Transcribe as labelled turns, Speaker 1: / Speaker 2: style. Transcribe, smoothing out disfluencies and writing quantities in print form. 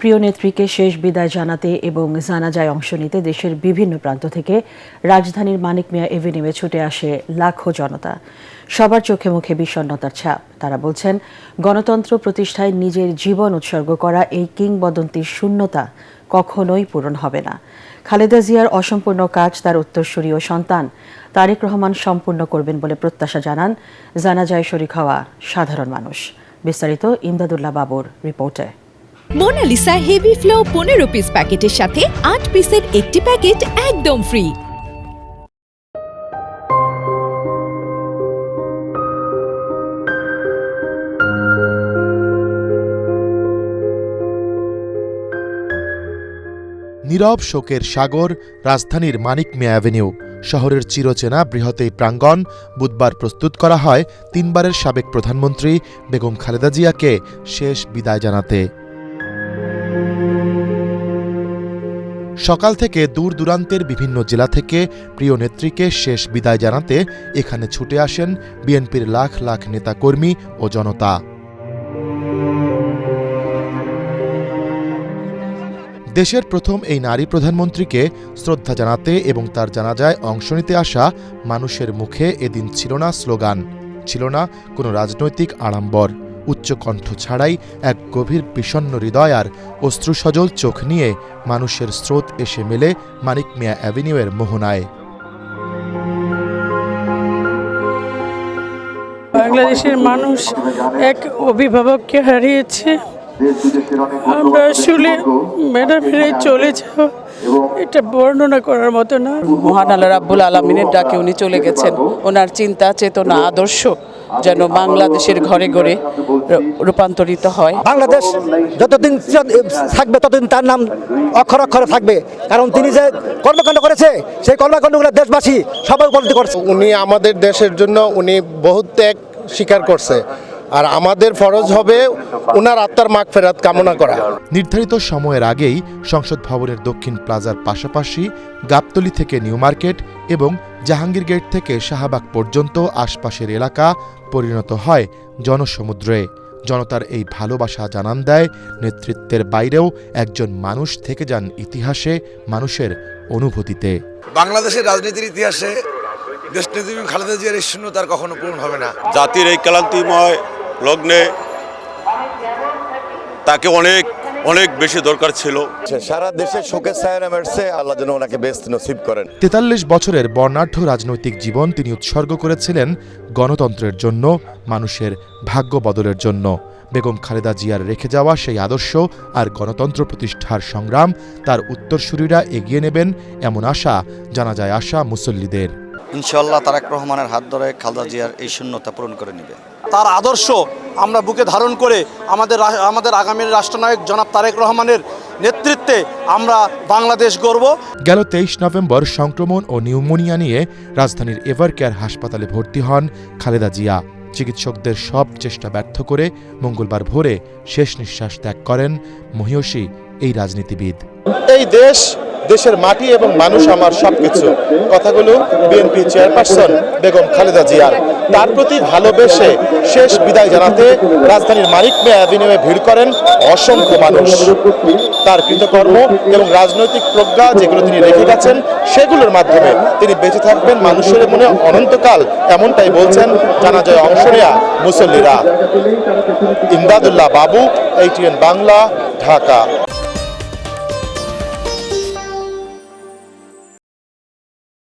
Speaker 1: প্রিয় নেত্রীকে শেষ বিদায় জানাতে এবং জানাজায় অংশ নিতে দেশের বিভিন্ন প্রান্ত থেকে রাজধানীর মানিক মিয়া এভিনিউয়ে ছুটে আসে লাখো জনতা। সবার চোখে মুখে বিষণ্ণতার ছাপ। তারা বলছেন, গণতন্ত্র প্রতিষ্ঠায় নিজের জীবন উৎসর্গ করা এই কিংবদন্তির শূন্যতা কখনোই পূরণ হবে না। খালেদা জিয়ার অসম্পূর্ণ কাজ তার উত্তরসূরি ও সন্তান তারেক রহমান সম্পূর্ণ করবেন বলে প্রত্যাশা জানান জানাজায় শরীক হওয়া সাধারণ মানুষ। বিস্তারিত ইমদাদুল্লাহ বাবুর রিপোর্টে।
Speaker 2: মোনালিসা হেভি ফ্লো 15 পিস প্যাকেটের সাথে 8 পিসের একটি প্যাকেট একদম ফ্রি।
Speaker 3: নীরব শোকের সাগর রাজধানীর মানিক মিয়া অ্যাভিনিউ। শহরের চিরচেনা বৃহৎ এই প্রাঙ্গণ বুধবার প্রস্তুত করা হয় তিনবারের সাবেক প্রধানমন্ত্রী বেগম খালেদা জিয়াকে শেষ বিদায় জানাতে। সকাল থেকে দূর দূরান্তের বিভিন্ন জেলা থেকে প্রিয় নেত্রীকে শেষ বিদায় জানাতে এখানে ছুটে আসেন বিএনপির লাখ লাখ নেতাকর্মী ও জনতা। দেশের প্রথম এই নারী প্রধানমন্ত্রীকে শ্রদ্ধা জানাতে এবং তার জানাজায় অংশ নিতে আসা মানুষের মুখে এদিন ছিল না স্লোগান, ছিল না কোনো রাজনৈতিক আড়ম্বর। উচ্চকণ্ঠ ছাড়াই এক গভীর বিষণ্ণ হৃদয় আর অশ্রুসজল চোখ নিয়ে মানুষের স্রোত এসে মেলে মানিক মিয়া অ্যাভিনিউয়ের মোহনায়।
Speaker 4: বাংলাদেশের মানুষ এক অভিভাবককে হারিয়েছে। আমরা আসলে ম্যাডামের চলে যাওয়া এটা বর্ণনা করার মতো না।
Speaker 5: মহান আল্লাহ রাব্বুল আলামিনের ডাকে উনি চলে গেছেন। ওনার চিন্তা চেতনা আদর্শ যেন বাংলাদেশের ঘরে ঘরে রূপান্তরিত হয়।
Speaker 6: বাংলাদেশ যতদিন থাকবে ততদিন তার নাম অক্ষর অক্ষরে থাকবে, কারণ তিনি যে কর্মকাণ্ড করেছে সেই কর্মকাণ্ডগুলো দেশবাসী সবাই উপলব্ধি করছে।
Speaker 7: উনি আমাদের দেশের জন্য উনি বহুত ত্যাগ স্বীকার করছে, আর আমাদের ফরজ হবে ওনার আত্মার মাগফিরাত কামনা করা।
Speaker 3: নির্ধারিত সময়ের আগেই সংসদ ভবনের দক্ষিণ প্লাজার পাশাপাশি গাবতলী থেকে নিউ মার্কেট এবং জাহাঙ্গীর গেট থেকে শাহবাগ পর্যন্ত আশপাশের এলাকা পরিণত হয় জনসমুদ্রে। জনতার এই ভালোবাসা জানান দেয় নেতৃত্বের বাইরেও একজন মানুষ থেকে যান ইতিহাসে, মানুষের অনুভূতিতে।
Speaker 8: বাংলাদেশের রাজনীতির ইতিহাসে দেশনেত্রী খালেদা জিয়ার এই শূন্যতার কখনো পূরণ হবে না।
Speaker 9: জাতির এই ক্লান্তিময় লগ্নে তাকে অনেক অনেক বেশি দরকার ছিল।
Speaker 10: সারা দেশে শোকের ছায়া নেমেছে, আল্লাহ যেন ওনাকে বেস্ত নসিব করেন।
Speaker 3: ৪৩ বছরের বর্ণাঢ্য রাজনৈতিক জীবন তিনি উৎসর্গ করেছিলেন গণতন্ত্রের জন্য, মানুষের ভাগ্য বদলের জন্য। বেগম খালেদা জিয়ার রেখে যাওয়া সেই আদর্শ আর গণতন্ত্র প্রতিষ্ঠার সংগ্রাম তার উত্তরসূরিরা এগিয়ে নেবেন এমন আশা জানাজায় আসা মুসল্লিদের।
Speaker 11: ইনশাআল্লাহ তারেক রহমানের হাত ধরে খালেদা জিয়ার এই শূন্যতা পূরণ করে নেবে।
Speaker 12: তার আদর্শ আমরা বুকে ধারণ করে আমাদের আগামীর রাষ্ট্রনায়ক জনাব তারেক রহমানের নেতৃত্বে আমরা বাংলাদেশ গড়ব।
Speaker 3: গেল ২৩ নভেম্বর সংক্রমণ ও নিউমোনিয়া নিয়ে রাজধানীর এভার কেয়ার হাসপাতালে ভর্তি হন খালেদা জিয়া। চিকিৎসকদের সব চেষ্টা ব্যর্থ করে মঙ্গলবার ভোরে শেষ নিঃশ্বাস ত্যাগ করেন মহিয়সী এই রাজনীতিবিদ।
Speaker 7: এই দেশের মাটি এবং মানুষ আমার সবকিছু, কথাগুলো বিএনপি চেয়ারপারসন বেগম খালেদা জিয়ার। তার প্রতি ভালোবেসে শেষ বিদায় জানাতে রাজধানীর মানিক মিয়া অ্যাভিনিউয়ে ভিড় করেন অসংখ্য মানুষ। তার কৃতকর্ম এবং রাজনৈতিক প্রজ্ঞা যেগুলো তিনি রেখে গেছেন সেগুলোর মাধ্যমে তিনি বেঁচে থাকবেন মানুষের মনে অনন্তকাল, এমনটাই বলছেন জানাজায় অংশ নেয়া মুসল্লিরা। ইমদাদুল্লাহ বাবু, ATN বাংলা, ঢাকা।